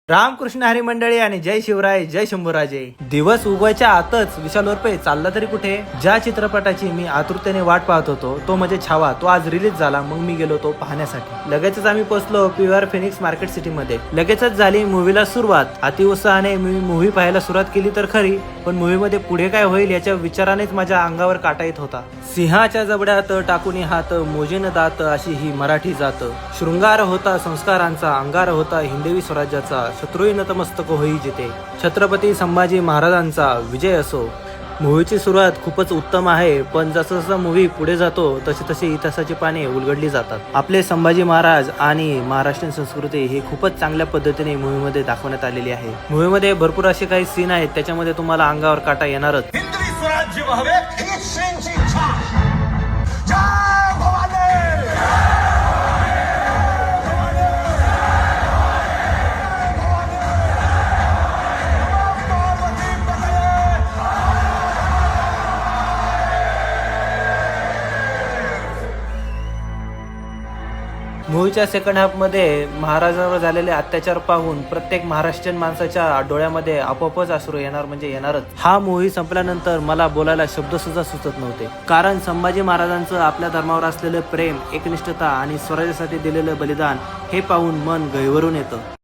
रामकृष्ण हरी मंडळी आणि जय शिवराय, जय शंभूराजे। दिवस उगवायच्या आतच विशाल उर्फे चालला तरी कुठे ज्या चित्रपटाची मी आतुरतेने वाट पाहत होतो तो म्हणजे छावा, तो आज रिलीज झाला। मग मी गेलो तो पाहण्यासाठी। लगेचच आम्ही पोहोचलो पीव्हीआर फिनिक्स मार्केट सिटी मध्ये। लगेचच झाली मूवीला सुरुवात। अति उत्साहाने मी मूवी पाहायला सुरुवात केली तर खरी, पण मूवी मध्ये पुढे काय होईल याच्या विचारानेच माझ्या अंगावर काटा येत होता। सिंहाच्या जबड्यात टाकूनी हात, मोजेन दात अशी ही मराठी जात। शृंगार होता संस्कारांचा, अंगार होता हिंदवी स्वराज्याचा, शत्रुही नतमस्तक होई जिथे, छत्रपती संभाजी महाराजांचा विजय असो। मूवीची सुरुवात खूपच उत्तम आहे, पण जसं जसं मूवी पुढे जातो तसे तसे इतिहासाची पाने उलगडली जातात। आपले संभाजी महाराज आणि महाराष्ट्रीयन संस्कृती ही खूपच चांगल्या पद्धतीने मूवीमध्ये दाखवण्यात आलेली आहे। मूवीमध्ये भरपूर असे काही सीन आहेत, त्याच्यामध्ये तुम्हाला अंगावर काटा येणारच। हिंदवी स्वराज्य व्हावे हीच श्रींची इच्छा। जय भवानी। मूवीच्या सेकंड हाफ मध्ये महाराजांवर झालेले अत्याचार पाहून प्रत्येक महाराष्ट्रीयन माणसाच्या डोळ्यामध्ये आपोआपच अश्रू येणार म्हणजे येणारच। हा मूवी संपल्यानंतर मला बोलायला शब्द सुद्धा सुचत नव्हते, कारण संभाजी महाराजांचं आपल्या धर्मावर असलेलं प्रेम, एकनिष्ठता आणि स्वराज्यासाठी दिलेलं बलिदान हे पाहून मन गहिवरून येतं।